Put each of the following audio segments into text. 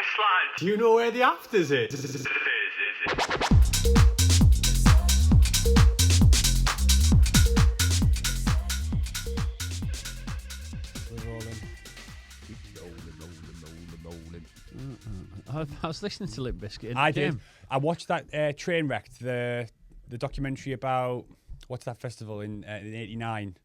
Iceland. Do you know where the afters is? I was listening to Limp Bizkit. I did. I watched that Trainwreck, the documentary about what's that festival in '89,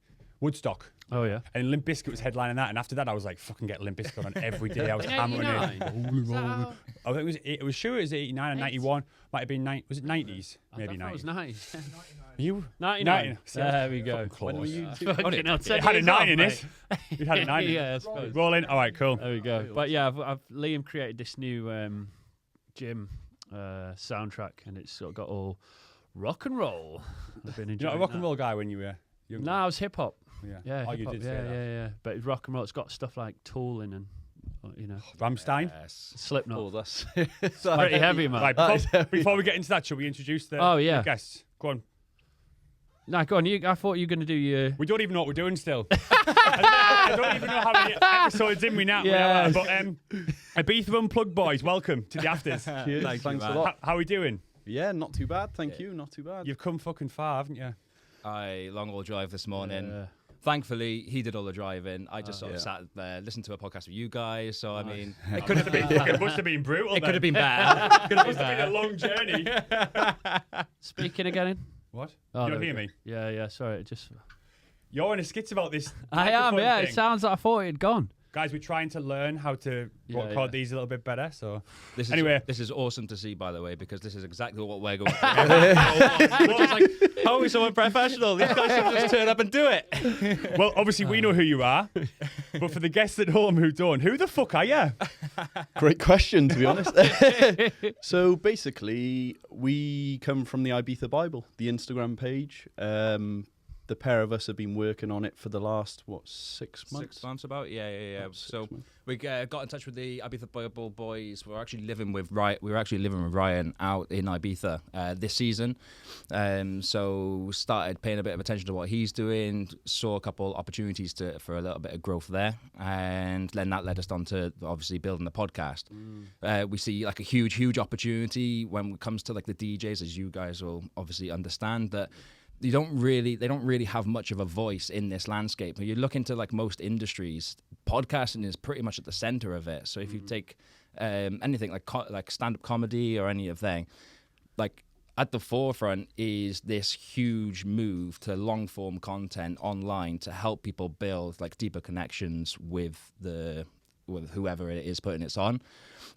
Woodstock. Oh yeah. And Limp Bizkit was headlining that, and after that, I was like, "Fucking get Limp Bizkit on every day." I was hammering it. I think it was sure it was '89 and '91. Might have been was it '90s? Maybe '90s. That was nice. You 99. There we go. When were you? It had a 9 in it. It had a 9. Yeah, I suppose. Rolling. All right, cool. There we go. But yeah, Liam created this new gym soundtrack, and it's sort of got all rock and roll. I've been enjoying. You're not a rock and roll guy when you were young. No, I was hip hop. Yeah. Oh, you did say that. Yeah. But it's rock and roll. It's got stuff like Tool in and Rammstein. Slipknot. All this. It's pretty heavy, man. Right, before we get into that, shall we introduce the guests? Go on. No, go on. I thought you were going to do your... We don't even know what we're doing still. I don't even know how many episodes in we now. Yeah. But Ibiza Unplugged boys, welcome to the afters. Cheers. Thanks a How lot. are we doing? Yeah, not too bad. Thank you. Not too bad. You've come fucking far, haven't you? I long haul drive this morning. Thankfully, he did all the driving. I just sort of sat there, listened to a podcast with you guys. So, I mean, it could have been. It must have been brutal. It could have been bad. It must have been a long journey. Speaking again. What? Oh, you don't hear me? Yeah. Sorry, You're in a skits about this. I am. Yeah, thing. it sounds like I thought it had gone. Guys, we're trying to learn how to record these a little bit better. So, this is awesome to see, by the way, because this is exactly what we're going through. Which is like, how are we so unprofessional? These guys should just turn up and do it. Well, obviously, we know who you are, but for the guests at home who don't, who the fuck are you? Great question, to be honest. So basically, we come from the Ibiza Bible, the Instagram page. The pair of us have been working on it for the last, 6 months? 6 months about, yeah. So we got in touch with the Ibiza Bible boys. We were actually living with Ryan out in Ibiza this season. So started paying a bit of attention to what he's doing, saw a couple opportunities for a little bit of growth there. And then that led us on to obviously building the podcast. We see like a huge opportunity when it comes to like the DJs, as you guys will obviously understand, that they don't really have much of a voice in this landscape. When you look into like most industries, podcasting is pretty much at the center of it. So if you take anything like stand-up comedy or any of that, like at the forefront is this huge move to long-form content online to help people build like deeper connections with whoever it is putting it on.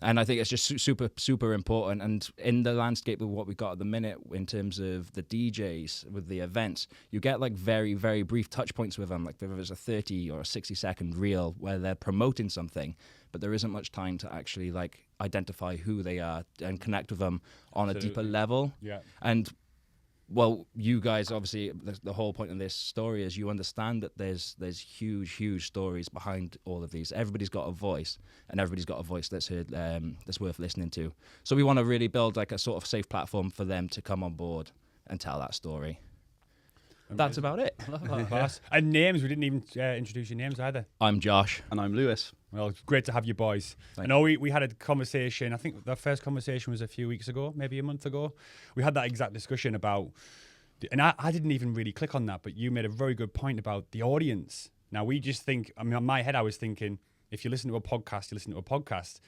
And I think it's just super important. And in the landscape of what we've got at the minute in terms of the DJs with the events, you get like very, very brief touch points with them, like if it's a 30 or a 60-second reel where they're promoting something, but there isn't much time to actually like identify who they are and connect with them on a deeper level. Yeah. And well, you guys, obviously, the whole point of this story is you understand that there's huge stories behind all of these. Everybody's got a voice, and everybody's got a voice that's heard, that's worth listening to. So we want to really build like a sort of safe platform for them to come on board and tell that story. That's about it. And names, we didn't even introduce your names either. I'm Josh. And I'm Lewis. Well, it's great to have you boys. I know we had a conversation, I think the first conversation was a few weeks ago, maybe a month ago. We had that exact discussion about, and I didn't even really click on that, but you made a very good point about the audience. Now, we just think, I mean, in my head, I was thinking, if you listen to a podcast, you listen to a podcast.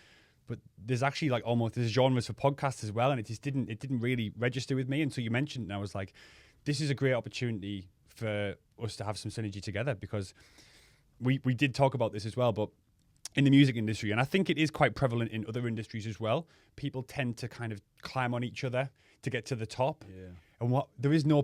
But there's actually like almost, there's genres for podcasts as well, and it didn't really register with me until you mentioned it, and I was like, this is a great opportunity for us to have some synergy together, because we did talk about this as well, but in the music industry, and I think it is quite prevalent in other industries as well, people tend to kind of climb on each other to get to the top. Yeah. And there is no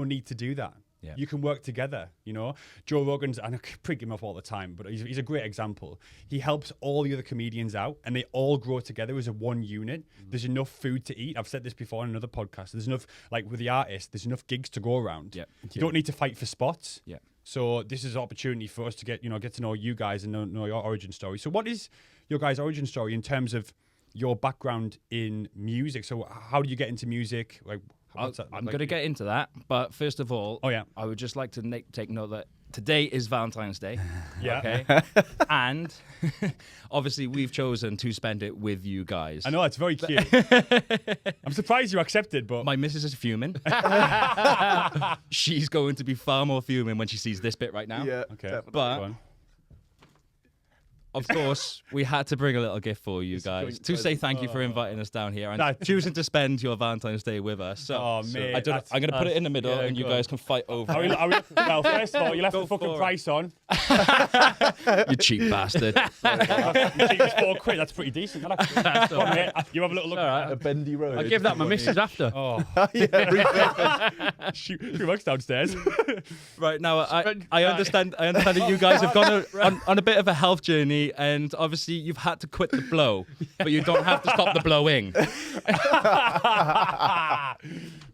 need to do that. Yeah. You can work together, you know. Joe Rogan's, and I prick him off all the time, but he's a great example. He helps all the other comedians out, and they all grow together as a one unit. There's enough food to eat. I've said this before in another podcast. There's enough, like with the artists, there's enough gigs to go around. Yeah. You don't need to fight for spots. Yeah. So this is an opportunity for us to get to know you guys and know your origin story. So what is your guys' origin story in terms of your background in music? So how do you get into music? Like, I'm going to get into that, but first of all, I would just like to take note that today is Valentine's Day. Yeah. Okay. And obviously we've chosen to spend it with you guys. I know, it's very cute. I'm surprised you accepted, but... My missus is fuming. She's going to be far more fuming when she sees this bit right now. Yeah. Okay. definitely. But Go on. of course, we had to bring a little gift for you guys joint to say present. thank you for inviting us down here and Nah. choosing to spend your Valentine's Day with us. So, Oh, mate. I'm going to put it in the middle, yeah, and you go guys can fight over Are we, it. well, first of all, you left Go the fucking for it. price on. You cheap bastard. You cheap as £4. That's pretty decent. That's Go on, mate. You have a little look. all right. A bendy road. I'll give that my missus after. Oh, yeah, she works downstairs. Right now, I understand that you guys have gone on a bit of a health journey, and obviously you've had to quit the blow, but you don't have to stop the blowing.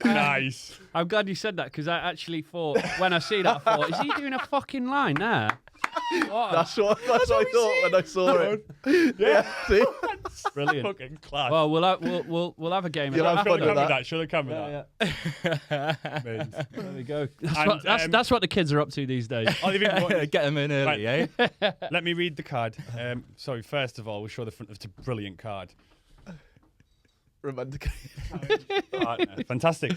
Nice. I'm glad you said that because I actually thought, when I see that, I thought, is he doing a fucking line there? What? that's what I thought when I saw it. Yeah, see? Brilliant. Fucking class. Well, we'll have a game. You'll of have that show fun the with camera that. that. Show the camera that. Amazing. There we go. And, That's what the kids are up to these days. I'll even Get them in early, eh? let me read the card. Sorry, first of all, we'll show the front of the brilliant card. Romantic. Partner. Fantastic.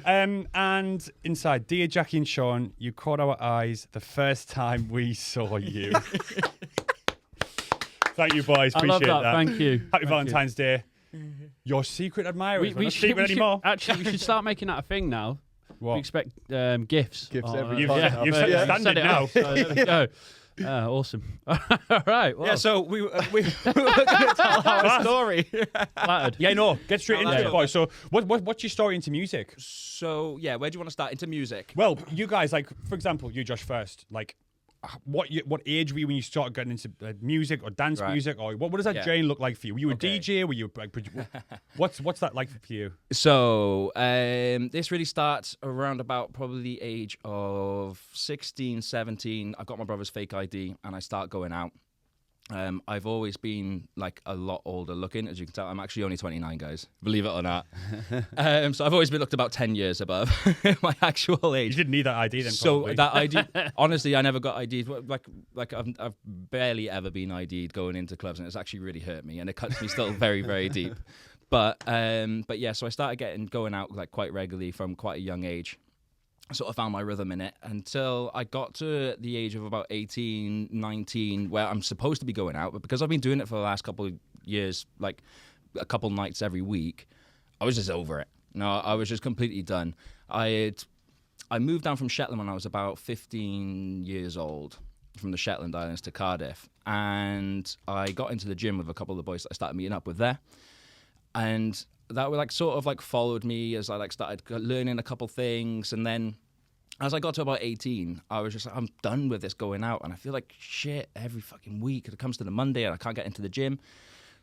And inside, dear Jackie and Sean, you caught our eyes the first time we saw you. Thank you, boys. I Appreciate love that. Thank you. Happy Valentine's Day. Your secret admirer. We not should, secret anymore. actually, we should start making that a thing now. We What? expect gifts. Gifts on, every You've, time. yeah, you've Yeah. set the Yeah. Set standard it now. up, so there we go. Awesome. All right. Well, Yeah, so we were going to tell our story. flattered. Yeah, no. Get straight into that's it, it. boys. So, what's your story into music? So, yeah, where do you want to start? Into music? Well, you guys, like, for example, you, Josh, first. Like, what age were you when you started getting into music or dance Right. music, or what does that Yeah. journey look like for you? Were you a Okay. DJ? Were you like, what's that like for you? So this really starts around about probably the age of 16, 17. I got my brother's fake ID and I start going out. I've always been like a lot older looking, as you can tell. I'm actually only 29, guys, believe it or not. So I've always been looked about 10 years above my actual You age. didn't need that ID then. So probably. that ID, honestly, I never got ID'd. Like I've barely ever been ID'd going into clubs, and it's actually really hurt me, and it cuts me still very, very deep. But yeah, so I started going out like quite regularly from quite a young age. I sort of found my rhythm in it until I got to the age of about 18, 19, where I'm supposed to be going out, but because I've been doing it for the last couple of years, like a couple nights every week, I was just over it. No, I was just completely done. I moved down from Shetland when I was about 15 years old, from the Shetland Islands to Cardiff, and I got into the gym with a couple of the boys that I started meeting up with there, and that were like sort of like followed me as I like started learning a couple things, and then as I got to about 18, I was just like, I'm done with this going out, and I feel like shit every fucking week. It comes to the Monday and I can't get into the gym.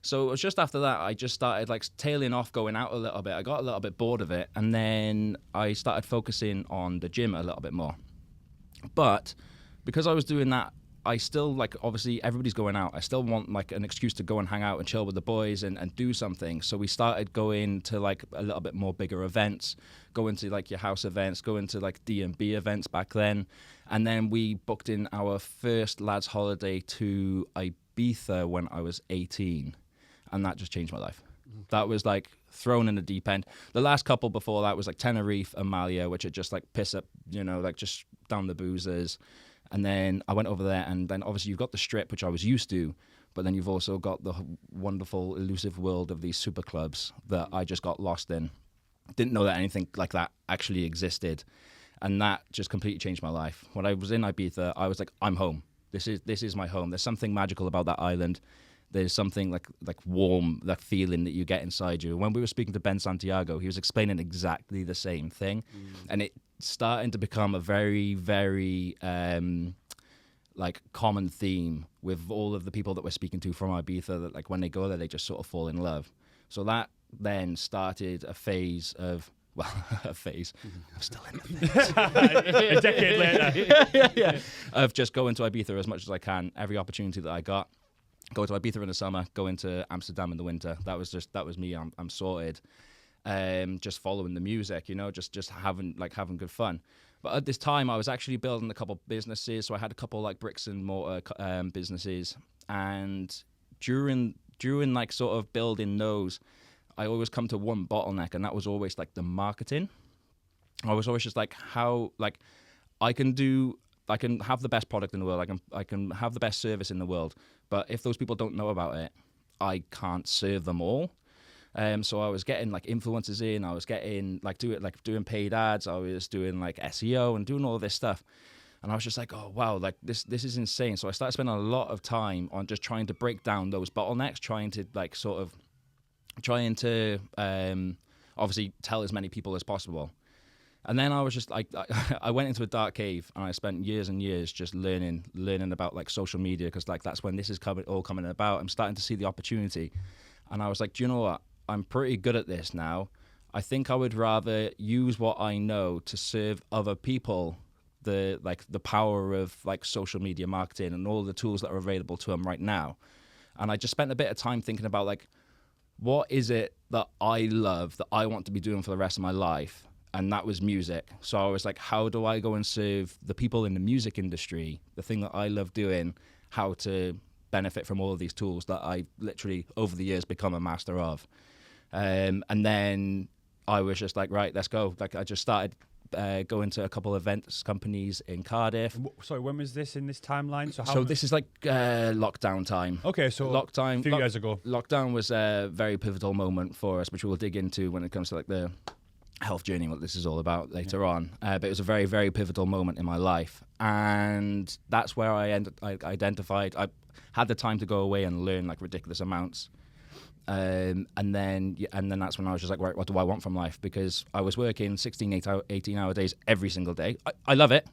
So it was just after that I just started like tailing off going out a little bit. I got a little bit bored of it, and then I started focusing on the gym a little bit more. But because I was doing that, I still, like, obviously everybody's going out. I still want like an excuse to go and hang out and chill with the boys and do something. So we started going to like a little bit more bigger events, going to like your house events, going to like D&B events back then. And then we booked in our first lads holiday to Ibiza when I was 18. And that just changed my life. That was like thrown in the deep end. The last couple before that was like Tenerife and Malia, which are just like piss up, you know, like just down the boozers. And then I went over there, and then obviously you've got the strip, which I was used to, but then you've also got the wonderful, elusive world of these super clubs that I just got lost in. Didn't know that anything like that actually existed. And that just completely changed my life. When I was in Ibiza, I was like, I'm home. This is my home. There's something magical about that island. There's something like warm, that feeling that you get inside you. When we were speaking to Ben Santiago, he was explaining exactly the same thing. And it's starting to become a very, very like common theme with all of the people that we're speaking to from Ibiza, that like when they go there, they just sort of fall in love. So that then started a phase of, well, a phase. I'm still in the phase. A decade later. yeah. Of just going to Ibiza as much as I can, every opportunity that I got. Go to Ibiza in the summer, go into Amsterdam in the winter. That was me. I'm sorted. Just following the music, you know, just having good fun. But at this time, I was actually building a couple businesses. So I had a couple like bricks and mortar businesses, and during like sort of building those, I always come to one bottleneck, and that was always like the marketing. I was always just like, how, like, I can have the best product in the world, I can have the best service in the world, but if those people don't know about it, I can't serve them all. So I was getting like influencers in, I was getting doing paid ads, I was doing like SEO and doing all this stuff. And I was just like, oh wow, like this is insane. So I started spending a lot of time on just trying to break down those bottlenecks, trying to obviously tell as many people as possible. And then I was just like, I went into a dark cave, and I spent years and years just learning about like social media, because like that's when this is all coming about. I'm starting to see the opportunity, and I was like, do you know what? I'm pretty good at this now. I think I would rather use what I know to serve other people, the power of like social media marketing and all the tools that are available to them right now. And I just spent a bit of time thinking about like, what is it that I love that I want to be doing for the rest of my life? And that was music. So I was like, how do I go and serve the people in the music industry, the thing that I love doing, how to benefit from all of these tools that I literally over the years become a master of. And then I was just like, right, let's go. Like I just started going to a couple of events companies in Cardiff. Sorry, when was this in this timeline? So this is like lockdown time. Okay, so lockdown, a few years ago. Lockdown was a very pivotal moment for us, which we'll dig into when it comes to like the health journey, what this is all about later on. But it was a very, very pivotal moment in my life. And that's where I identified, I had the time to go away and learn like ridiculous amounts. And then that's when I was just like, right, what do I want from life? Because I was working 18-hour days every single day. I love it.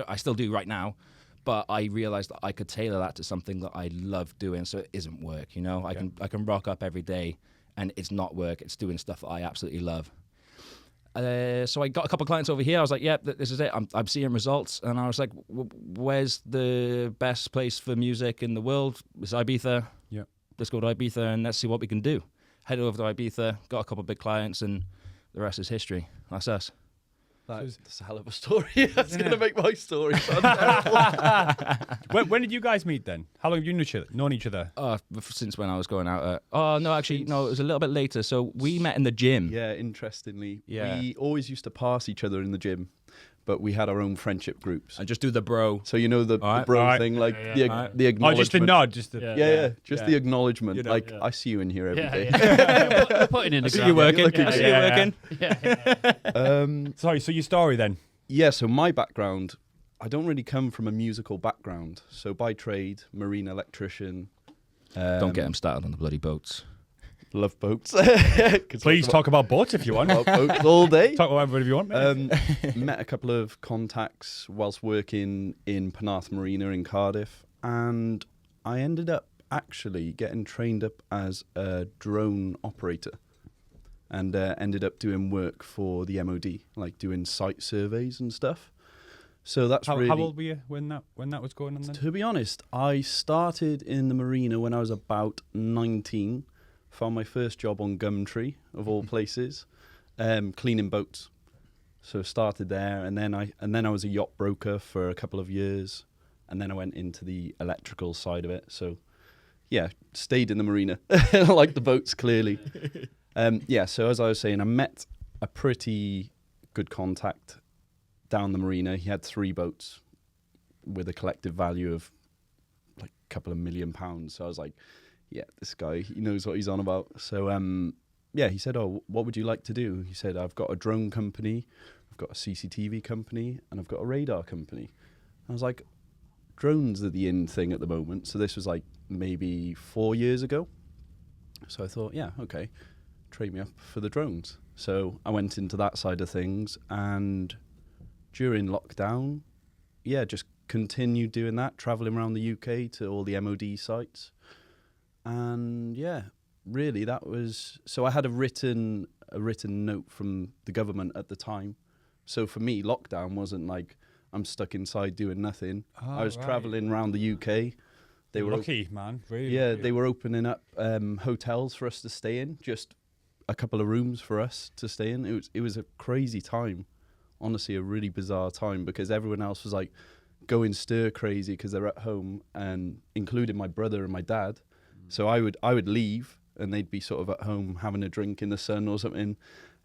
I still do right now. But I realized that I could tailor that to something that I love doing, so it isn't work, you know? I can rock up every day and it's not work. It's doing stuff that I absolutely love. So I got a couple of clients over here. I was like, yep, this is it. I'm seeing results. And I was like, where's the best place for music in the world? It's Ibiza. Yeah. Let's go to Ibiza and let's see what we can do. Head over to Ibiza, got a couple of big clients, and the rest is history. That's us. That's a hell of a story. That's going to make my story sound terrible. When did you guys meet then? How long have you known each other? Since when I was going out. No, it was a little bit later. So we met in the gym. Yeah, interestingly. Yeah. We always used to pass each other in the gym, but we had our own friendship groups. And just do the bro. So you know the bro thing, like the acknowledgement. Oh, just a nod. The acknowledgement. You know, like, I see you in here every day. We're putting in the I see you working. I see you working. Sorry, so your story then? Yeah, so my background, I don't really come from a musical background. So by trade, marine electrician. Don't get him started on the bloody boats. Love boats. Please talk about boats if you want. About boats all day. Talk about whatever you want. Met a couple of contacts whilst working in Penarth Marina in Cardiff, and I ended up actually getting trained up as a drone operator, and ended up doing work for the MOD, like doing site surveys and stuff. So that's how really... How old were you when that was going on then? To be honest, I started in the marina when I was about 19. Found my first job on Gumtree, of all places, cleaning boats. So started there, and then I was a yacht broker for a couple of years, and then I went into the electrical side of it. So, yeah, stayed in the marina, like the boats clearly. So as I was saying, I met a pretty good contact down the marina. He had 3 boats with a collective value of like a couple of £1 million. So I was like, yeah, this guy, he knows what he's on about. So, he said, oh, what would you like to do? He said, I've got a drone company, I've got a CCTV company, and I've got a radar company. I was like, drones are the in thing at the moment. So this was like maybe 4 years ago. So I thought, yeah, okay, trade me up for the drones. So I went into that side of things, and during lockdown, just continued doing that, traveling around the UK to all the MOD sites. And really that was, so I had a written note from the government at the time. So for me, lockdown wasn't like I'm stuck inside doing nothing. I was traveling around the UK. They were lucky, man. Really lucky. They were opening up hotels for us to stay in, just a couple of rooms for us to stay in. It was a crazy time honestly a really bizarre time because everyone else was like going stir crazy because they're at home, and including my brother and my dad. So I would leave and they'd be sort of at home having a drink in the sun or something,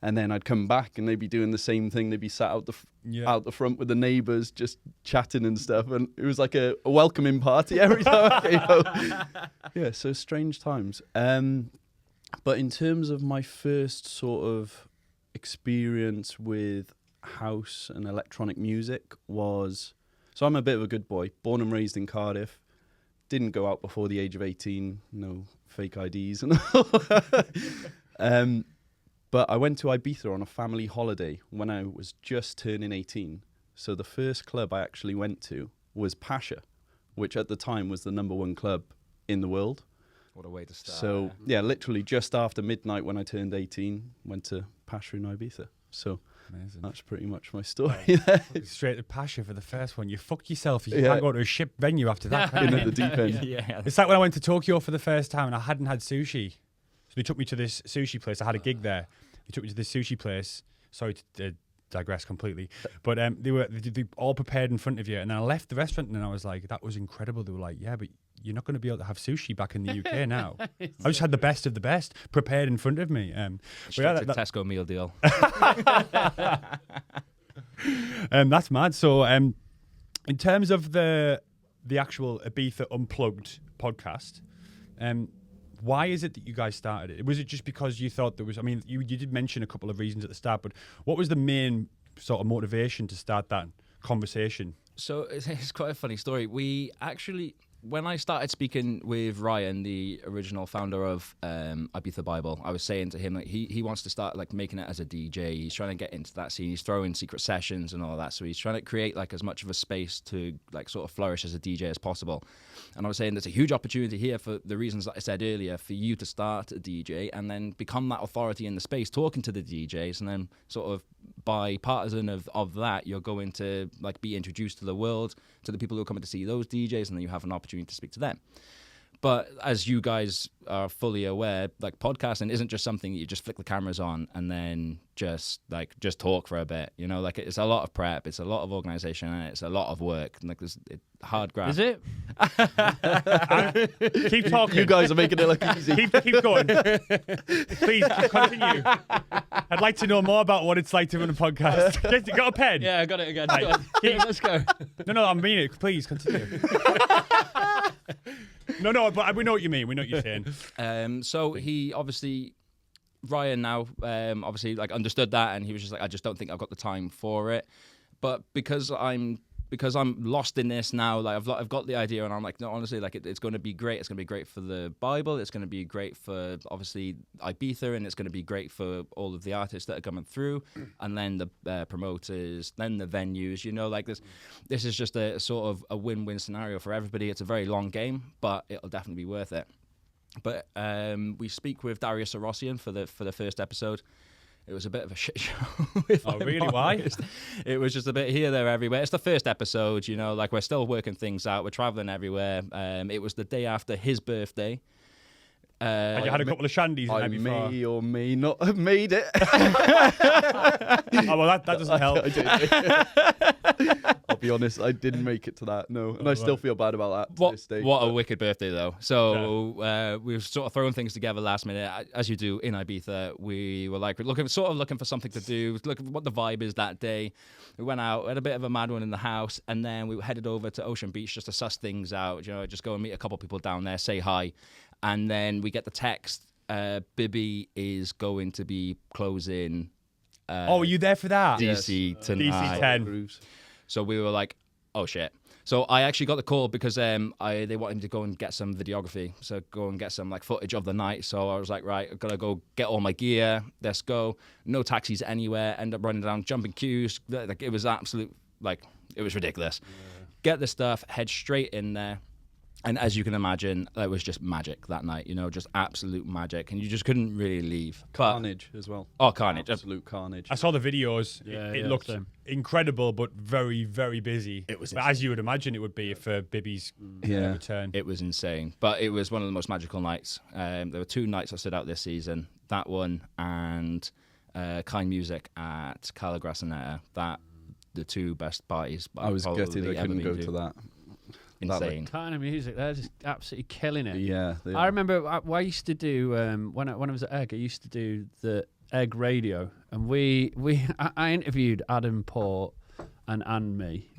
and then I'd come back and they'd be doing the same thing. They'd be sat out the front with the neighbours just chatting and stuff, and it was like a welcoming party every time I came home. Yeah, so strange times. But in terms of my first sort of experience with house and electronic music was, so I'm a bit of a good boy, born and raised in Cardiff, didn't go out before the age of 18, no fake IDs and all. But I went to Ibiza on a family holiday when I was just turning 18. So the first club I actually went to was Pasha, which at the time was the #1 club in the world. What a way to start. So, yeah, literally just after midnight when I turned 18, went to Pasha in Ibiza. So Amazing. That's pretty much my story there. Straight to Pasha for the first one. You fuck yourself. You can't go to a ship venue after that. Can In you? at the deep end. Yeah. It's like when I went to Tokyo for the first time and I hadn't had sushi. So they took me to this sushi place. I had a gig there. They took me to this sushi place. Sorry to digress completely. But they all prepared in front of you. And then I left the restaurant and I was like, that was incredible. They were like, yeah, but you're not going to be able to have sushi back in the UK now. I just had the best of the best prepared in front of me. Straight to Tesco meal deal. That's mad. So in terms of the actual Ibiza Unplugged podcast, why is it that you guys started it? Was it just because you thought there was, I mean, you did mention a couple of reasons at the start, but what was the main sort of motivation to start that conversation? So it's quite a funny story. We actually, when I started speaking with Ryan, the original founder of Ibiza Bible, I was saying to him, like, he wants to start like making it as a DJ. He's trying to get into that scene. He's throwing secret sessions and all that. So he's trying to create like as much of a space to like sort of flourish as a DJ as possible. And I was saying there's a huge opportunity here for the reasons that I said earlier, for you to start a DJ and then become that authority in the space, talking to the DJs, and then sort of by partisan of that, you're going to like be introduced to the world, to the people who are coming to see those DJs, and then you have an opportunity to speak to them. But as you guys are fully aware, like podcasting isn't just something you just flick the cameras on and then just talk for a bit. You know, like it's a lot of prep, it's a lot of organization, and it's a lot of work. Like there's hard graft. Is it? Keep talking. You guys are making it look easy. Keep going. Please continue. I'd like to know more about what it's like to run a podcast. You got a pen? Yeah, I got it again. Right. Let's go. No, I mean it. Please continue. No, but we know what you mean. We know what you're saying. So he obviously, Ryan now obviously like understood that, and he was just like, I just don't think I've got the time for it. But because I'm lost in this now, like I've got the idea, and I'm like, no, honestly, like it's going to be great. It's going to be great for the Bible. It's going to be great for obviously Ibiza, and it's going to be great for all of the artists that are coming through, and then the promoters, then the venues. You know, like this is just a sort of a win-win scenario for everybody. It's a very long game, but it'll definitely be worth it. But we speak with Darius Arosian for the first episode. It was a bit of a shit show. Oh, really? Why? It was just a bit here, there, everywhere. It's the first episode, you know, like we're still working things out. We're traveling everywhere. It was the day after his birthday. And you had a couple of shandies the I night before. may or may not have made it. Oh, well, that doesn't help. I'll be honest, I didn't make it to that, no. And I still feel bad about that to this day. What a wicked birthday, though. So we were sort of throwing things together last minute, as you do in Ibiza. We were like looking for something to do, look at what the vibe is that day. We went out, had a bit of a mad one in the house, and then we headed over to Ocean Beach just to suss things out, you know, just go and meet a couple of people down there, say hi. And then we get the text, Bibby is going to be closing. Oh, were you there for that? DC tonight. DC 10. So we were like, oh shit. So I actually got the call because they wanted me to go and get some videography. So go and get some like footage of the night. So I was like, right, I've got to go get all my gear. Let's go. No taxis anywhere. End up running down jumping queues. Like it was absolute, like it was ridiculous. Yeah. Get the stuff, head straight in there. And as you can imagine, it was just magic that night, you know, just absolute magic. And you just couldn't really leave. Carnage as well. Oh, carnage. Absolute carnage. I saw the videos. Yeah, it looked incredible, but very, very busy. It was but as you would imagine it would be for Bibby's return. It was insane. But it was one of the most magical nights. There were 2 nights I stood out this season. That one and Kind Music at Cala Grassanetta. That the two best parties. I was gutted I couldn't go to that. Insane. Kind of music, they're just absolutely killing it. Yeah. I remember I used to do when I was at Egg, I used to do the Egg Radio, and I interviewed Adam Port and me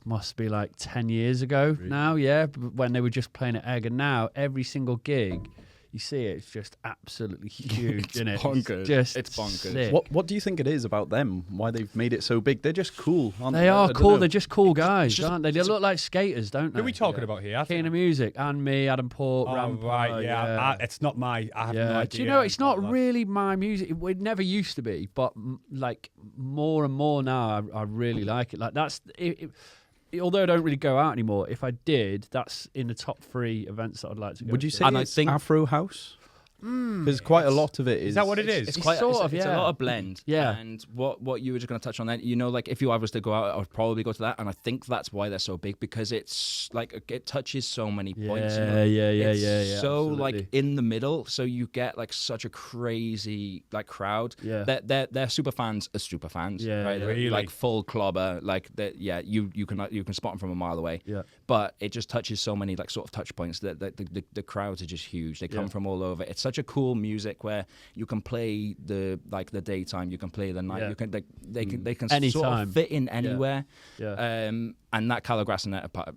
must be like 10 years ago now, when they were just playing at Egg, and now every single gig you see it's just absolutely huge, isn't it? Bonkers. It's bonkers. Sick. What do you think it is about them? Why they've made it so big? They're just cool, aren't they? They are I don't cool. know. They're just cool guys, aren't they? They look like skaters, don't they? Who are we talking about here? King of Music and me, Adam Port, Rampart. Right, yeah. It's not my. I have no idea. Do you know? It's not really my music. It never used to be, but like more and more now, I really like it. Like that's it. Although I don't really go out anymore, if I did, that's in the top 3 events that I'd like to go to. Would you say And it's Afro House? Because quite a lot of it is. Is that what it is? It's It's quite sort it's, of, it's a yeah. lot of blend. Yeah. And what you were just going to touch on then, like if I was to go out, I would probably go to that. And I think that's why they're so big, because it's like it touches so many points. It's so like absolutely. in the middle, so you get like such a crazy like crowd. Yeah. They're super fans of super fans. Yeah, right. yeah. Really? Like full clobber. Like that. Yeah. You can spot them from a mile away. Yeah. But it just touches so many like sort of touch points that the crowds are just huge. They come from all over. It's such a cool music where you can play the daytime, you can play the night, you can they can sort Anytime. of fit in anywhere. Yeah. And that Cala Grassanetta part.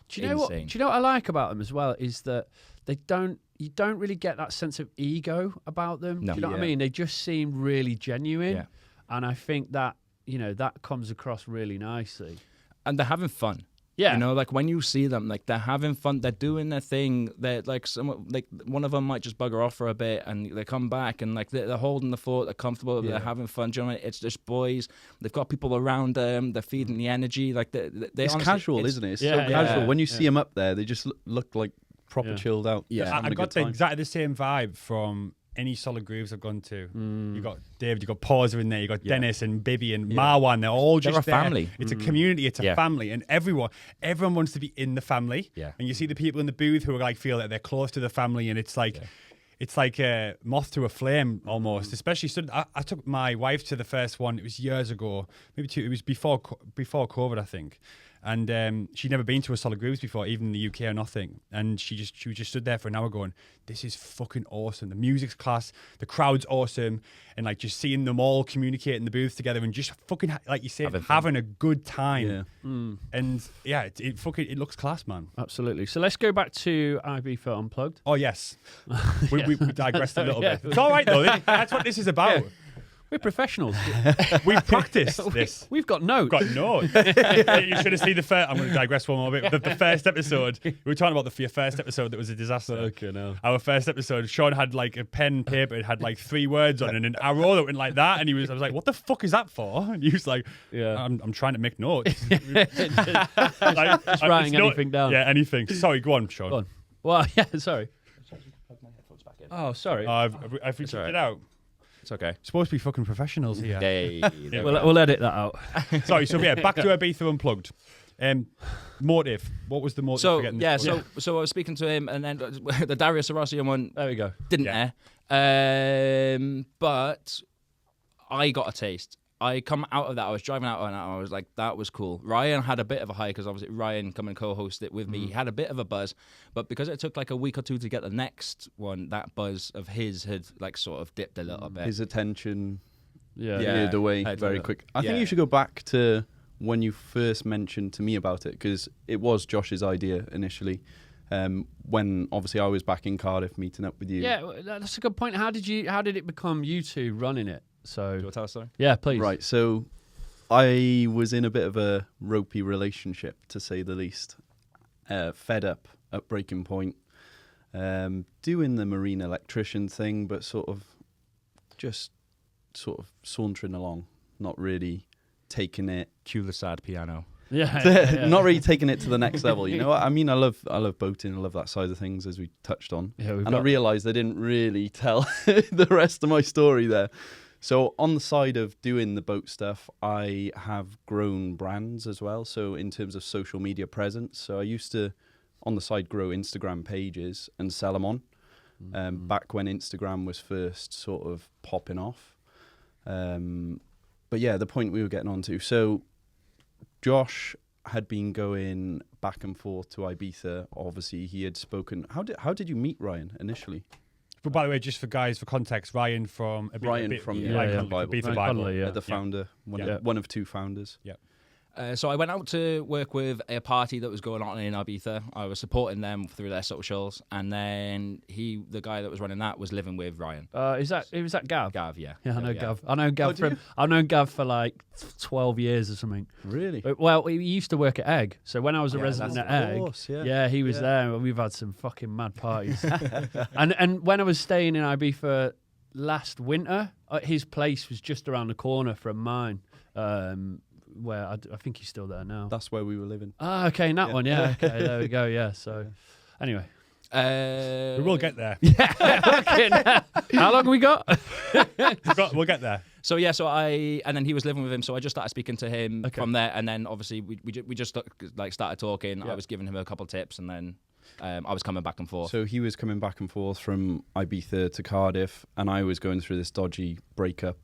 Do you know what? Do you know what I like about them as well is that you don't really get that sense of ego about them. No. Do you know what I mean? They just seem really genuine, Yeah. and I think that that comes across really nicely. And they're having fun. Yeah. You know, like when you see them, like they're having fun, they're doing their thing. They're like one of them might just bugger off for a bit, and they come back and like they're holding the fort, they're comfortable, they're having fun. Do you know what I mean? It's just boys. They've got people around them. They're feeding the energy. Like they It's honestly, casual, isn't it? It's so Yeah, casual. yeah, When you see them up there, they just look like proper chilled out. Yeah. just I having a got good time. exactly the same vibe from any Solid Grooves I've gone to. You got David, you got Pausa in there, you got Dennis and Bibby and Marwan. They're all just a there. family. It's a community. It's a family, and everyone wants to be in the family. Yeah. And you see the people in the booth who are like feel that they're close to the family, and it's like. It's like a moth to a flame almost. Especially, I took my wife to the first one. It was years ago, maybe 2. It was before COVID, I think. And she'd never been to a Solid Grooves before, even in the UK or nothing. And she was just stood there for an hour going, "This is fucking awesome. The music's class, the crowd's awesome, and like just seeing them all communicate in the booth together and just fucking like you said, having a good time." Yeah. And yeah, it looks class, man. Absolutely. So let's go back to Ibiza Unplugged. Oh yes, we digressed a little bit. It's all right though. That's what this is about. We're professionals. We practiced this. We've got notes. Got notes. You should have seen the first. I'm going to digress one more bit. The first episode, we were talking about your first episode that was a disaster. Okay, no. Our first episode, Sean had like a pen and paper. It had like 3 words on it and an arrow that went like that. And I was like, "What the fuck is that for?" And he was like, Yeah. I'm trying to make notes." Just writing anything down. Yeah, anything. Sorry, go on, Sean. Go on. Well, yeah, sorry. Oh, sorry. I've figured it out. It's okay. Supposed to be fucking professionals here. We'll edit that out. Sorry, so yeah, back to Ibiza Unplugged. Motive. What was the motive for getting this book? So I was speaking to him, and then the Darius Arosian one There we go. didn't Yeah. air. But I got a taste. I come out of that. I was driving out and I was like, that was cool. Ryan had a bit of a high because obviously Ryan come and co-host it with me. He had a bit of a buzz, but because it took like a week or 2 to get the next one, that buzz of his had like sort of dipped a little bit. His attention Yeah. veered away I very don't know. quick. I think you should go back to when you first mentioned to me about it, because it was Josh's idea initially. When obviously I was back in Cardiff meeting up with you. Yeah, well, that's a good point. How did it become you two running it? Do you want to tell us, sorry? Yeah, please. Right, so I was in a bit of a ropey relationship, to say the least. Fed up at breaking point, doing the marine electrician thing, but sort of sauntering along, not really taking it. Cue the sad piano. Yeah. Not really taking it to the next level. You know what I mean? I love boating. I love that side of things, as we touched on. Yeah, I realised I didn't really tell the rest of my story there. So on the side of doing the boat stuff, I have grown brands as well. So in terms of social media presence, so I used to, on the side, grow Instagram pages and sell them on. back when Instagram was first sort of popping off. But yeah, the point we were getting onto. So Josh had been going back and forth to Ibiza. Obviously, he had spoken. How did you meet Ryan initially? But by the way, just for context, Ryan from the Bible. Ryan Connolly, The founder, one of two founders. Yeah. So I went out to work with a party that was going on in Ibiza. I was supporting them through their socials, and then the guy that was running that, was living with Ryan. Was that Gav? Gav, yeah. Yeah, I know yeah. Gav. I've known Gav for like 12 years or something. Really? Well, he used to work at Egg, so when I was a resident at Egg, he was there. We've had some fucking mad parties. and when I was staying in Ibiza last winter, his place was just around the corner from mine. Where I think he's still there now. That's where we were living. Ah, okay, that one, yeah. Okay, there we go, yeah. So, anyway. We will get there. Yeah. How long we got? We'll get there. So yeah, and then he was living with him, so I just started speaking to him from there, and then obviously we just like started talking. Yeah. I was giving him a couple of tips, and then I was coming back and forth. So he was coming back and forth from Ibiza to Cardiff, and I was going through this dodgy breakup.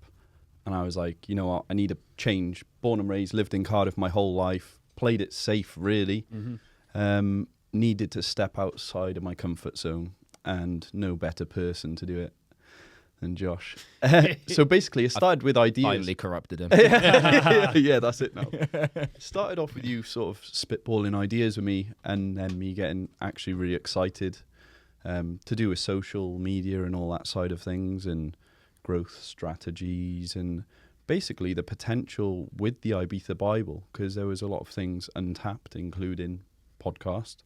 And I was like, you know what? I need a change. Born and raised, lived in Cardiff my whole life. Played it safe, really. Mm-hmm. Needed to step outside of my comfort zone, and no better person to do it than Josh. So basically, it started with ideas. Finally corrupted him. Yeah, that's it now. It started off with you sort of spitballing ideas with me, and then me getting actually really excited to do with social media and all that side of things, and growth strategies, and basically the potential with the Ibiza Bible, because there was a lot of things untapped, including podcast.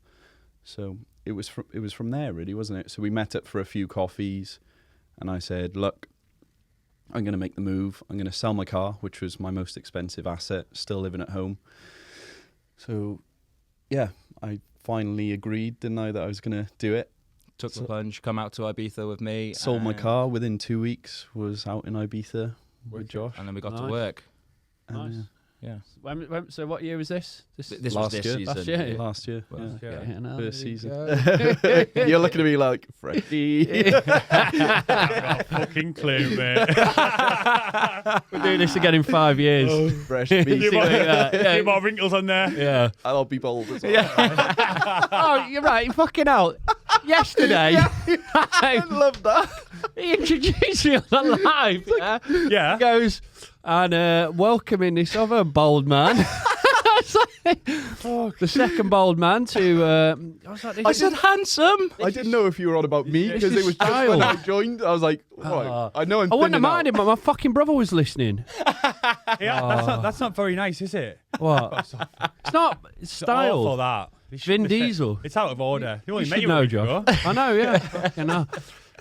So it was from there, really, wasn't it? So we met up for a few coffees, and I said, look, I'm going to make the move. I'm going to sell my car, which was my most expensive asset, still living at home. So yeah, I finally agreed, didn't I, that I was going to do it. Took the plunge, come out to Ibiza with me. Sold my car within 2 weeks, was out in Ibiza with Josh. And then we got to work. Nice. Yeah. So what year was this? This last was this year. season. Last year? Last year, Yeah, first season. You're looking at me like, Freddie. I've got a fucking clue, mate. We're doing this again in 5 years. Fresh meat. Few more wrinkles on there. Yeah. I'll be bold as well. Oh, you're right. Fucking out. Yesterday, I love that. he introduced me on the live. Yeah. He goes, and welcoming this other bold man. I was like, the second bold man to. I said handsome. I didn't know if you were on about me, because it was just when I joined. I was like, right, I know I'm I wouldn't have thinning out. minded, but my fucking brother was listening. Yeah, that's not very nice, is it? What? It's not. It's style. Awful, that. Vin Diesel. It's out of order. You only met should you know, a week Josh. ago. I know, yeah. Fucking hell.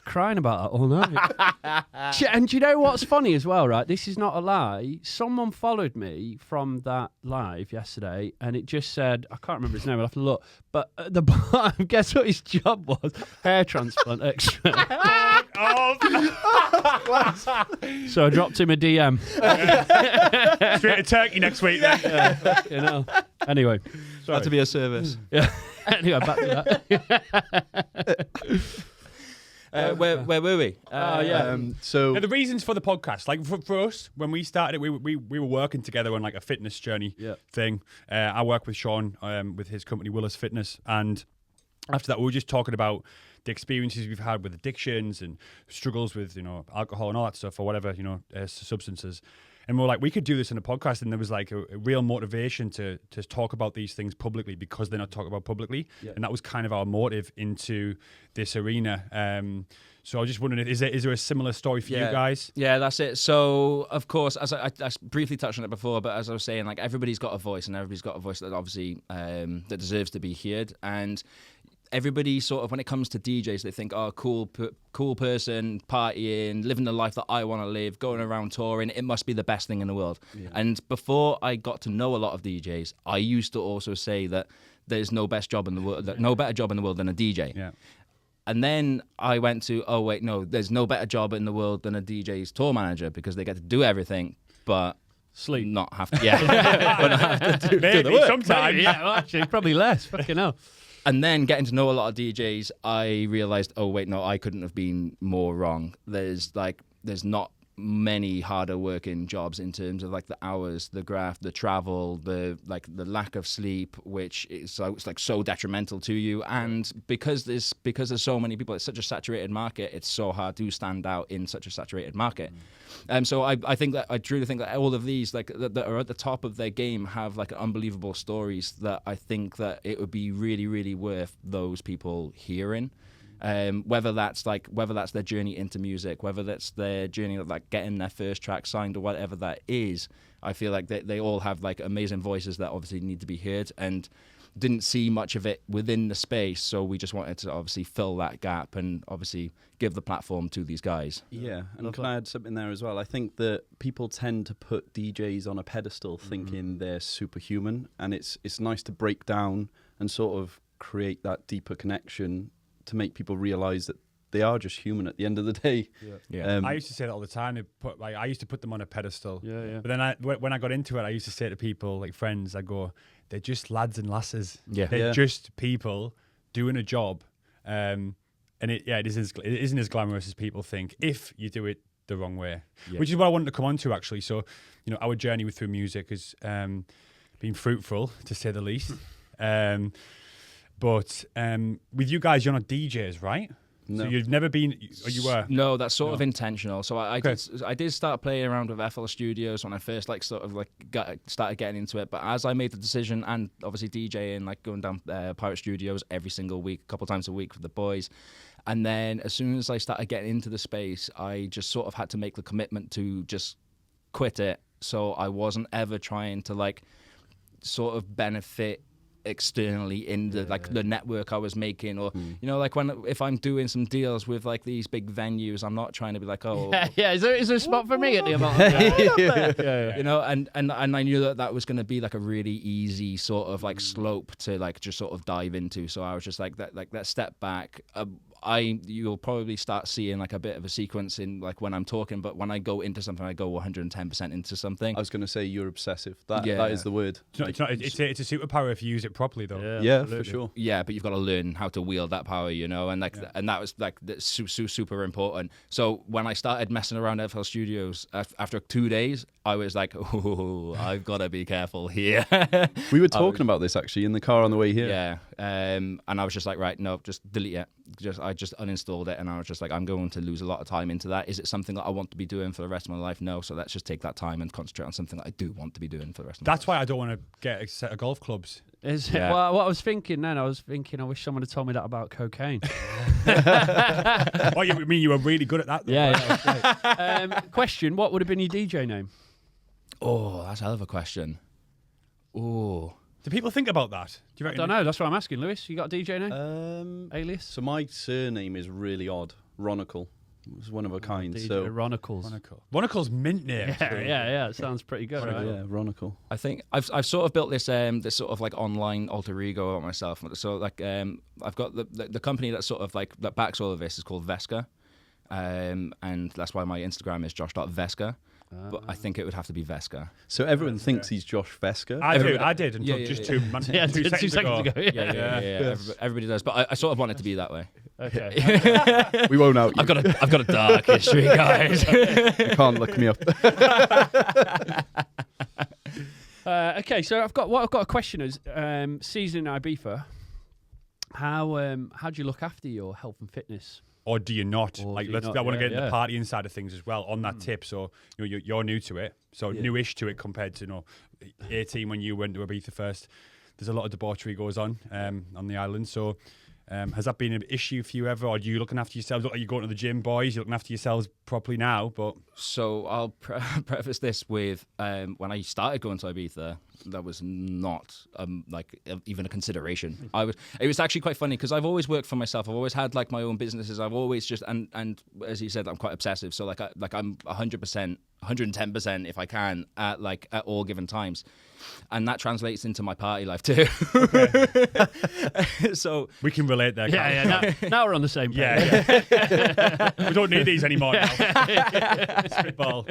Crying about that all night. And do you know what's funny as well, right? This is not a lie. Someone followed me from that live yesterday, and it just said, I can't remember his name, I'll have to look, but at the bottom, guess what his job was? Hair transplant extra. So I dropped him a DM. Straight to Turkey next week, then. You know. Anyway. Sorry. Had to be a service. Yeah. Anyway, back to that. Where were we? So Now, the reasons for the podcast, like for us, when we started it, we were working together on like a fitness journey thing. I work with Sean with his company Willis Fitness, and after that, we were just talking about the experiences we've had with addictions and struggles with alcohol and all that stuff, or whatever substances. And we're like, we could do this in a podcast, and there was like a real motivation to talk about these things publicly, because they're not talked about publicly, and that was kind of our motive into this arena. So I was just wondering, is there a similar story for you guys? Yeah, that's it. So of course, as I briefly touched on it before, but as I was saying, like everybody's got a voice, and everybody's got a voice that obviously that deserves to be heard. And everybody sort of, when it comes to DJs, they think, oh, cool person, partying, living the life that I want to live, going around touring, it must be the best thing in the world. Yeah. And before I got to know a lot of DJs, I used to also say that there's no better job in the world than a DJ. Yeah. And then I went to, oh, wait, no, there's no better job in the world than a DJ's tour manager, because they get to do everything, but sleep. Not have to, but not have to do the work. Sometimes. Yeah, well, actually, probably less. Fucking hell. And then getting to know a lot of DJs, I realized, oh wait, no, I couldn't have been more wrong. There's not many harder working jobs in terms of like the hours, the graft, the travel, the lack of sleep, which is it's like so detrimental to you. And because there's so many people, it's such a saturated market, it's so hard to stand out in such a saturated market. So I truly think that all of these like that are at the top of their game have like unbelievable stories that I think that it would be really, really worth those people hearing. Whether that's their journey into music, whether that's their journey of like getting their first track signed or whatever that is, I feel like they all have like amazing voices that obviously need to be heard, and didn't see much of it within the space, so we just wanted to obviously fill that gap and obviously give the platform to these guys. Yeah, and can I add something there as well? I think that people tend to put DJs on a pedestal thinking they're superhuman, and it's nice to break down and sort of create that deeper connection to make people realize that they are just human at the end of the day. I used to say that all the time. I used to put them on a pedestal. Yeah. But then when I got into it, I used to say to people, like friends, I go, they're just lads and lasses. Yeah. They're just people doing a job. And it isn't as glamorous as people think if you do it the wrong way. Yeah. Which is what I wanted to come on to, actually. So, our journey through music has been fruitful, to say the least. But with you guys, you're not DJs, right? No. So you've never been, or you were? No, that's sort of intentional. So I did start playing around with FL Studios when I first started getting into it. But as I made the decision, and obviously DJing, like going down Pirate Studios every single week, a couple times a week with the boys. And then as soon as I started getting into the space, I just sort of had to make the commitment to just quit it. So I wasn't ever trying to like sort of benefit externally in the network I was making, or if I'm doing some deals with like these big venues, I'm not trying to be like, oh is there a spot for me at the amount? And I knew that was going to be like a really easy sort of like slope to like just sort of dive into. So I was just like that step back. You'll probably start seeing like a bit of a sequence in like when I'm talking, but when I go into something, I go 110% into something. I was going to say you're obsessive. That is the word. It's a superpower if you use it properly, though. Yeah, for sure. Yeah, but you've got to learn how to wield that power, and and that was like super important. So when I started messing around FL Studios after 2 days, I was like, oh, I've got to be careful here. We were talking about this actually in the car on the way here. Yeah, and I was just like, right, no, just delete it. I just uninstalled it, and I was just like, I'm going to lose a lot of time into that. Is it something that I want to be doing for the rest of my life? No, so let's just take that time and concentrate on something that I do want to be doing for the rest of my life. That's why I don't want to get a set of golf clubs. Well, what I was thinking then, I wish someone had told me that about cocaine. Oh, you mean you were really good at that, though? Yeah. Question, what would have been your DJ name? Oh, that's a hell of a question. Oh. Do people think about that? Do you reckon? I don't know. That's what I'm asking. Lewis, you got a DJ name? Alias? So my surname is really odd. Ronicle. It's one of a kind. DJ So Ronicles. Ronicle's mint name. Yeah. It sounds pretty good, right? Yeah, Ronicle. I think I've sort of built this sort of like online alter ego on myself. So like I've got the company that sort of like that backs all of this is called Vesca, and that's why my Instagram is josh.vesca. But I think it would have to be Vesca. So everyone thinks he's Josh Vesca. I did until just 2 seconds ago. Yeah. Everybody does, but I sort of want it to be that way. Okay. We won't out you. I've got a dark history, guys. You can't look me up. Okay, so I've got a question is season in Ibiza. How do you look after your health and fitness? Or do you not? I want to get into the partying side of things as well on that tip. So you're new to it, so newish to it compared to 18 when you went to Ibiza first. There's a lot of debauchery goes on the island. So has that been an issue for you ever? Or are you looking after yourselves? Look like you're going to the gym, boys. You're looking after yourselves properly now. But so I'll preface this with when I started going to Ibiza, that was not even a consideration. It was actually quite funny because I've always worked for myself. I've always had like my own businesses. I've always just and as you said, I'm quite obsessive. So I'm 100% 110% if I can at all given times. And that translates into my party life too. So we can relate there. Yeah. Now we're on the same page. Yeah. We don't need these anymore now. Spitball.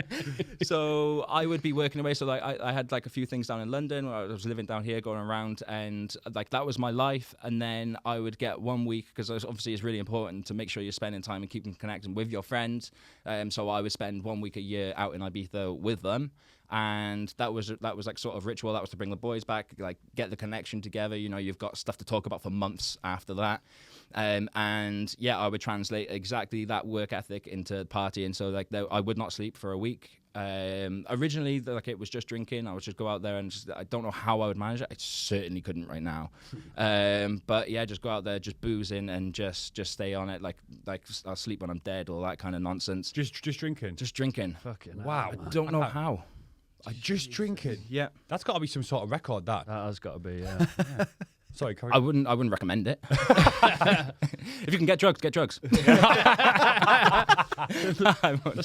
So I would be working away. So like I had like a few things down in London where I was living down here, going around, and like that was my life. And then I would get 1 week, because obviously it's really important to make sure you're spending time and keeping connecting with your friends. So I would spend 1 week a year out in Ibiza with them. And that was like sort of ritual. That was to bring the boys back, like get the connection together. You know, you've got stuff to talk about for months after that. And yeah, I would translate exactly that work ethic into partying. So like I would not sleep for a week. Originally, like it was just drinking. I would just go out there and I don't know how I would manage it. I certainly couldn't right now. But yeah, just go out there, just boozing and just stay on it. Like I'll sleep when I'm dead, all that kind of nonsense. Just drinking. Just drinking. Fucking wow. I don't know how. Just drinking. Yeah, that's got to be some sort of record. That has got to be. Yeah. Sorry, Corey. I wouldn't recommend it. If you can get drugs, get drugs. That's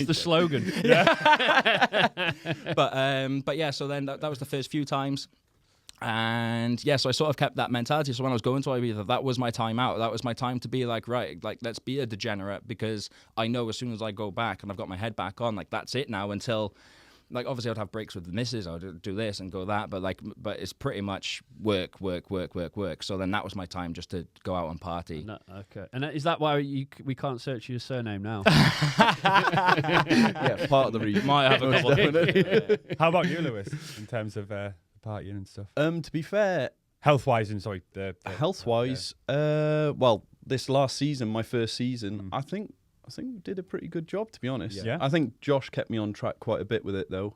the slogan. Yeah. But yeah. So then that was the first few times. And yeah, so I sort of kept that mentality. So when I was going to Ibiza, that was my time out. That was my time to be like, right, like let's be a degenerate, because I know as soon as I go back and I've got my head back on, like that's it now until. Like obviously I'd have breaks with the missus, I would do this and go that, but it's pretty much work. So then that was my time just to go out and party. No, okay. And is that why we can't search your surname now? Yeah, part of the reason. Might have a couple. How about you, Lewis, in terms of partying and stuff? To be fair, health-wise and sorry, health-wise, well, this last season, my first season, I think we did a pretty good job, to be honest. Yeah. I think Josh kept me on track quite a bit with it, though.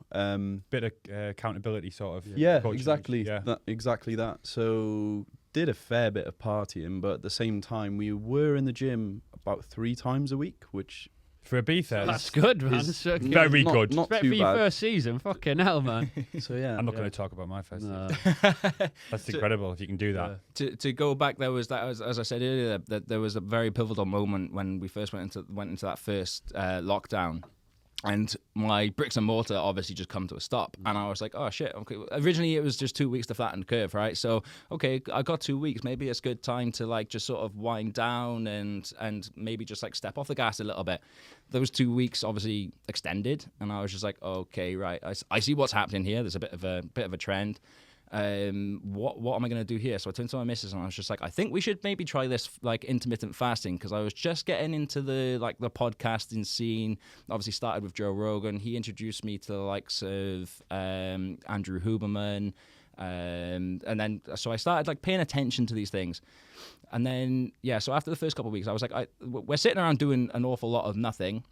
Bit of accountability, sort of. Yeah, exactly. Yeah. Exactly that. So did a fair bit of partying, but at the same time, we were in the gym about 3 times a week, which... For Ibiza, that's good, man. Very good. Not too too for your bad. first season, fucking hell, man. So yeah, I'm not going to talk about my first season. That's incredible if you can do that. To go back, there was that, as I said earlier, that there was a very pivotal moment when we first went into that first lockdown. And my bricks and mortar obviously just come to a stop. And I was like, oh, shit. Okay. Originally, it was just 2 weeks to flatten the curve, right? So, okay, I got 2 weeks. Maybe it's a good time to, like, just sort of wind down and maybe just, like, step off the gas a little bit. Those 2 weeks obviously extended. And I was just like, okay, right. I see what's happening here. There's a bit of a trend. What am I going to do here? So I turned to my missus and I was just like, I think we should maybe try this like intermittent fasting, because I was just getting into the podcasting scene. Obviously started with Joe Rogan. He introduced me to the likes of Andrew Huberman, and then so I started like paying attention to these things. And then so after the first couple of weeks, I was like, we're sitting around doing an awful lot of nothing.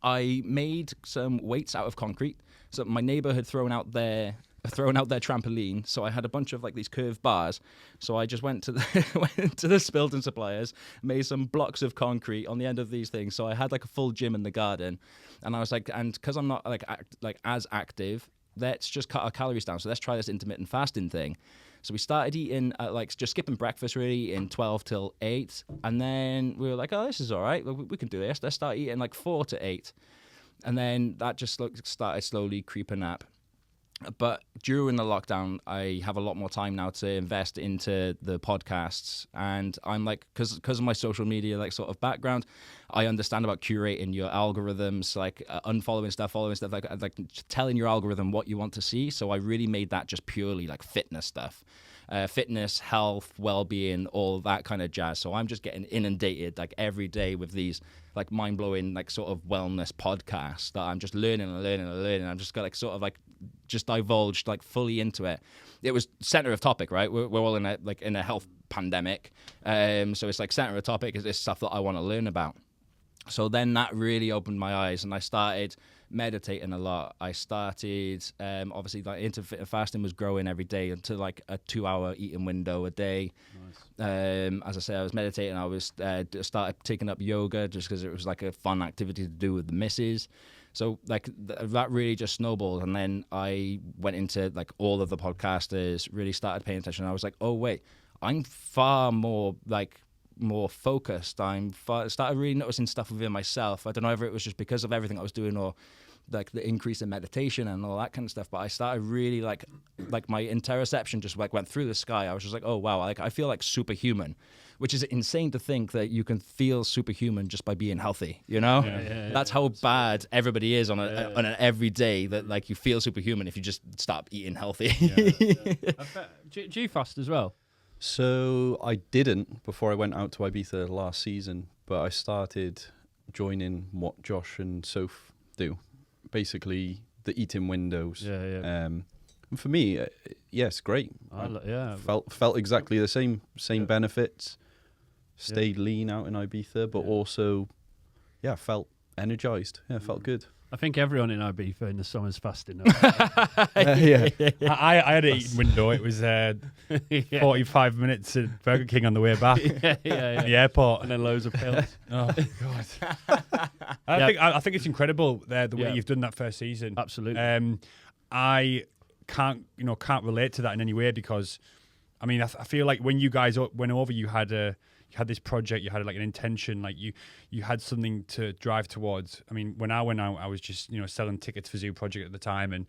I made some weights out of concrete. So my neighbor had thrown out their trampoline, so I had a bunch of like these curved bars. So I just went to the Spilton suppliers, made some blocks of concrete on the end of these things. So I had like a full gym in the garden, and I was like, and because I'm not like as active, let's just cut our calories down. So let's try this intermittent fasting thing. So we started eating like just skipping breakfast, really, in 12 till 8, and then we were like, oh, this is all right, we can do this. Let's start eating like 4 to 8, and then that just started slowly creeping up. But during the lockdown, I have a lot more time now to invest into the podcasts, and I'm like, because of my social media like sort of background, I understand about curating your algorithms, like unfollowing stuff, following stuff, like telling your algorithm what you want to see. So I really made that just purely like fitness stuff. Fitness, health, well-being, all that kind of jazz. So I'm just getting inundated like every day with these like mind-blowing like sort of wellness podcasts that I'm just learning. I'm just got like sort of like just divulged like fully into it. It was center of topic, right? We're all in a health pandemic, so it's like center of topic is this stuff that I want to learn about. So then that really opened my eyes, and I started meditating a lot. I started, obviously, like intermittent fasting was growing every day into like a 2-hour eating window a day. Nice. As I said, I was meditating. I was started taking up yoga just because it was like a fun activity to do with the missus. So like that really just snowballed, and then I went into like all of the podcasters, really started paying attention. And I was like, oh wait, I'm far more like more focused. Started really noticing stuff within myself. I don't know if it was just because of everything I was doing or like the increase in meditation and all that kind of stuff, but I started really like my interoception just like went through the sky. I was just like, oh wow, like I feel like superhuman, which is insane to think that you can feel superhuman just by being healthy, you know? That's how bad everybody is on an everyday, that like you feel superhuman if you just stop eating healthy. Do you fast as well? So I didn't before I went out to Ibiza last season, but I started joining what Josh and Soph do. Basically, the eating windows. And for me, yes, great. Felt exactly the same benefits. Stayed lean out in Ibiza, but also, felt energized. Yeah, felt good. I think everyone in Ibiza in the summer's fasting. I had an eating window. It was 45 minutes at Burger King on the way back. At the airport, and then loads of pills. Oh God! I think it's incredible the way you've done that first season. Absolutely. I can't relate to that in any way, because I mean I feel like when you guys went over, you had this project, you had like an intention, like you had something to drive towards. I mean, when I went out, I was just selling tickets for Zoo Project at the time and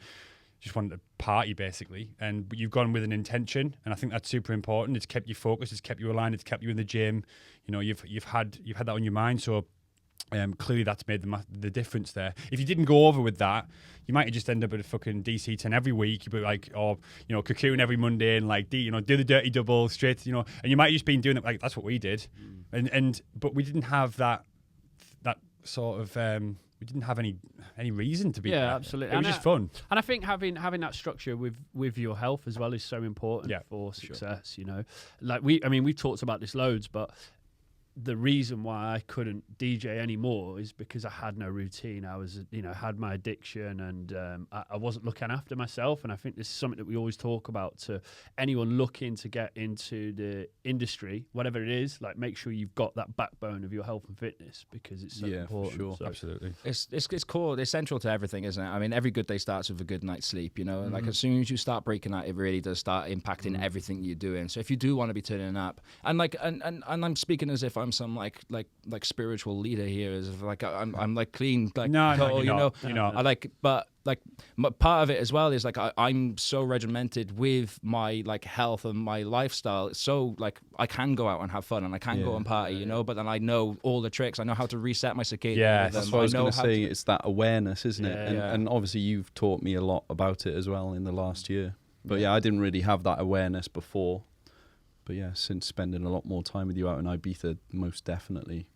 just wanted to party basically. But you've gone with an intention, and I think that's super important. It's kept you focused, it's kept you aligned, it's kept you in the gym. You've had that on your mind. So clearly that's made the difference there. If you didn't go over with that, you might just end up at a fucking DC 10 every week. You'd be like, cocoon every Monday and like do the dirty double straight, and you might have just been doing it like that's what we did. But we didn't have that sort of we didn't have any reason to be there. Absolutely. It was just fun. And I think having that structure with your health as well is so important for success. Sure. Like we've talked about this loads, but the reason why I couldn't DJ anymore is because I had no routine. I was, had my addiction, and I wasn't looking after myself. And I think this is something that we always talk about to anyone looking to get into the industry, whatever it is. Like, make sure you've got that backbone of your health and fitness, because it's so important. For sure. So, Absolutely. It's core. It's central to everything, isn't it? I mean, every good day starts with a good night's sleep. Like as soon as you start breaking that, it really does start impacting everything you're doing. So if you do want to be turning up, and I'm speaking as if I'm some like spiritual leader here, as if like I'm like clean, like no, you're not. I like, but like part of it as well is like I'm so regimented with my like health and my lifestyle. So like I can go out and have fun and I can go and party, but then I know all the tricks. I know how to reset my circadian rhythm. That's what I was going to say. It's that awareness, isn't it? Yeah. And obviously you've taught me a lot about it as well in the last year. But I didn't really have that awareness before. But since spending a lot more time with you out in Ibiza, most definitely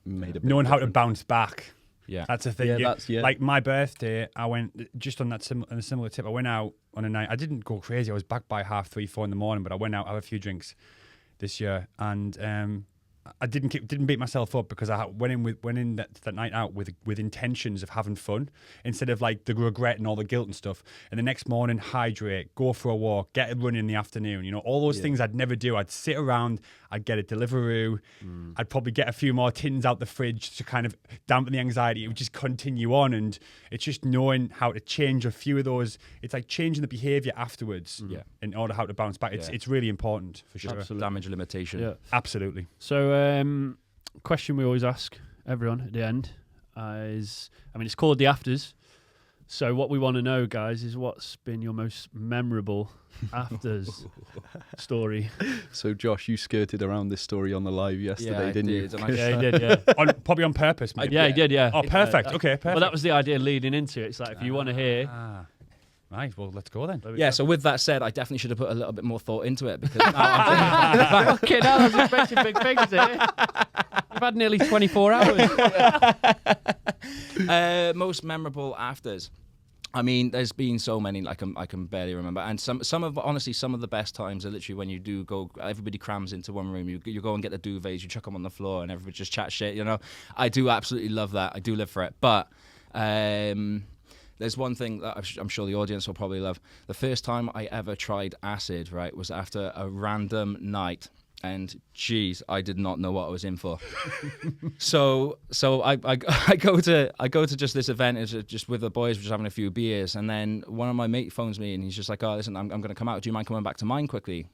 made a big knowing how to difference. bounce back. Yeah, that's the thing. Yeah, Like my birthday, I went just on that on a similar tip. I went out on a night. I didn't go crazy. I was back by 3:30, 4 in the morning. But I went out, have a few drinks this year, and I didn't beat myself up, because I went in that night out with intentions of having fun, instead of like the regret and all the guilt and stuff. And the next morning, hydrate, go for a walk, get a run in the afternoon. All those things I'd never do. I'd sit around, I'd get a Deliveroo, I'd probably get a few more tins out the fridge to kind of dampen the anxiety. It would just continue on, and it's just knowing how to change a few of those. It's like changing the behavior afterwards, in order how to bounce back. It's really important for sure. Absolutely. Damage limitation. Yeah, absolutely. So, question we always ask everyone at the end is, it's called the afters. So what we want to know, guys, is what's been your most memorable afters story. So, Josh, you skirted around this story on the live yesterday, didn't you? Yeah, he did, yeah. Probably on purpose, maybe. Yeah, he did, yeah. Oh, perfect. Okay, perfect. Well, that was the idea leading into it. It's like, if you want to hear... Right, well, let's go then. Yeah, so with that said, I definitely should have put a little bit more thought into it, because okay, now I was expecting big things here. We've had nearly 24 hours. Most memorable afters. I mean, there's been so many I can barely remember, and some of the best times are literally when you do go. Everybody crams into one room. You go and get the duvets, you chuck them on the floor, and everybody just chat shit. I do absolutely love that. I do live for it. But there's one thing that I'm sure the audience will probably love. The first time I ever tried acid, right, was after a random night. And geez, I did not know what I was in for. so I go to just this event, it's just with the boys, we're just having a few beers, and then one of my mate phones me and he's just like, "Oh, listen, I'm going to come out. Do you mind coming back to mine quickly?"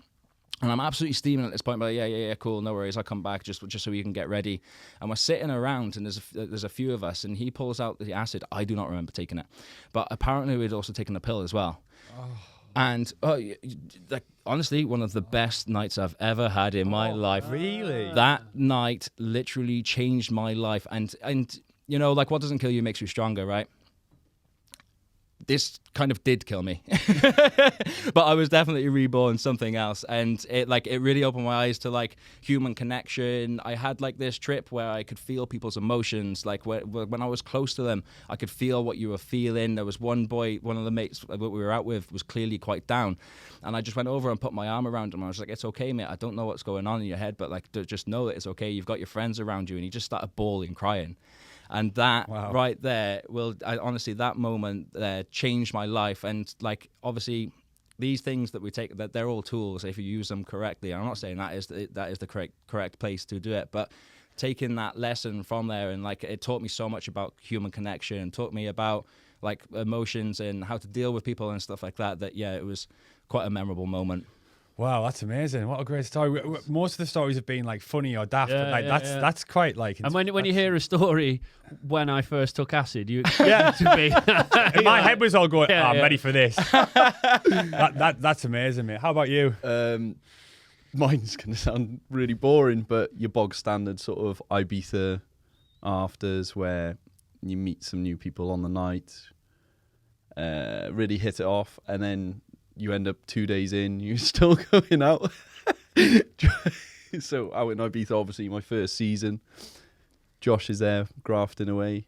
And I'm absolutely steaming at this point, but yeah, cool, no worries, I'll come back just so you can get ready. And we're sitting around, and there's a few of us, and he pulls out the acid. I do not remember taking it, but apparently we'd also taken a pill as well. Oh. And like honestly, one of the best nights I've ever had in my life. Really? That night literally changed my life. And you know, like what doesn't kill you makes you stronger, right? This kind of did kill me, but I was definitely reborn something else, and it really opened my eyes to like human connection. I had like this trip where I could feel people's emotions, like when I was close to them, I could feel what you were feeling. There was one boy, one of the mates that we were out with, was clearly quite down, and I just went over and put my arm around him. I was like, "It's okay, mate. I don't know what's going on in your head, but like, just know that it's okay. You've got your friends around you." And he just started bawling, crying. And that right there, honestly, that moment changed my life. And like, obviously, these things that we take, that they're all tools if you use them correctly. I'm not saying that is the correct place to do it, but taking that lesson from there, and like, it taught me so much about human connection, taught me about like emotions and how to deal with people and stuff like that. That it was quite a memorable moment. Wow, that's amazing! What a great story. Most of the stories have been like funny or daft, but like that's quite like. And when you hear a story, when I first took acid, you expect it to be. My head was all going. I'm ready for this. That's amazing, mate. How about you? Mine's going to sound really boring, but your bog standard sort of Ibiza afters where you meet some new people on the night, really hit it off, and then you end up 2 days in, you're still going out. So out in Ibiza, obviously my first season, Josh is there grafting away,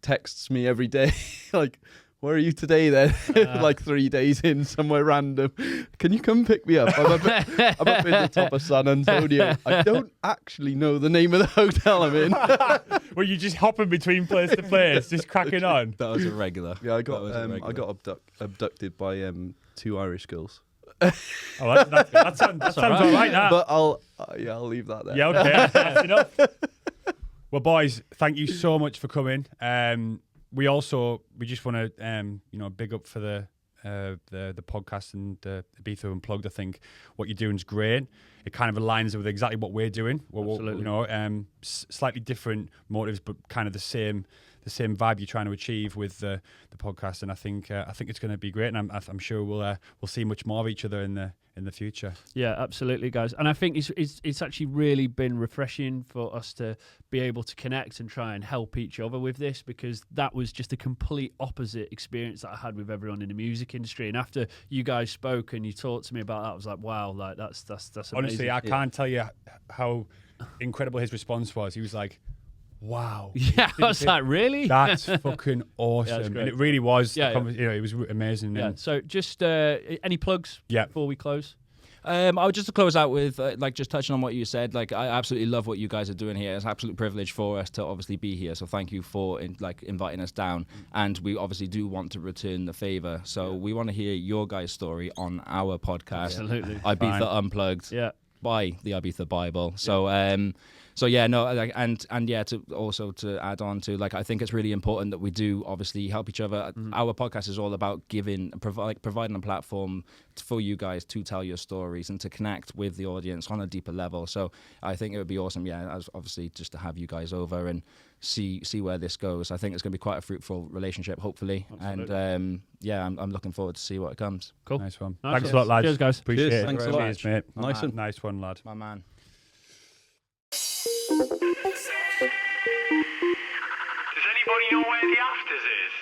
texts me every day, like, where are you today then? Like 3 days in, somewhere random. Can you come pick me up? I'm up in the top of San Antonio. I don't actually know the name of the hotel I'm in. Were you just hopping between place to place, just cracking on? That was a regular. Yeah, I got abducted by 2 Irish girls. That sounds all right. That. But I'll leave that there. Yeah, okay, that's enough. Well, boys, thank you so much for coming. We just want to big up for the podcast and the Ibiza Unplugged. I think what you're doing is great. It kind of aligns with exactly what we're doing. Absolutely. Slightly different motives, but kind of the same vibe you're trying to achieve with the podcast. And I think it's going to be great. And I'm sure we'll see much more of each other in the future. Yeah, absolutely, guys. And I think it's actually really been refreshing for us to be able to connect and try and help each other with this, because that was just a complete opposite experience that I had with everyone in the music industry. And after you guys spoke and you talked to me about that, I was like, wow, like that's amazing. Honestly, I can't tell you how incredible his response was. He was like, wow. Yeah, I was like, really? That's fucking awesome. And it really was. Yeah, it was amazing. Yeah. So just any plugs before we close? I would just to close out with just touching on what you said. Like, I absolutely love what you guys are doing here. It's an absolute privilege for us to obviously be here. So thank you for inviting us down. And we obviously do want to return the favor. So we want to hear your guys' story on our podcast. Absolutely. Ibiza Unplugged. Yeah. By the Ibiza Bible. So to add on to, like, I think it's really important that we do obviously help each other. Our podcast is all about giving, providing a platform for you guys to tell your stories and to connect with the audience on a deeper level. So I think it would be awesome, as obviously just to have you guys over and see where this goes. I think it's going to be quite a fruitful relationship, hopefully. Absolutely. And I'm looking forward to see what comes. Cool. Nice one. Thanks a lot, lads. Cheers, guys. Appreciate it. Thanks a lot. Cheers, mate. Nice one, lad. My man. Does anybody know where the afters is?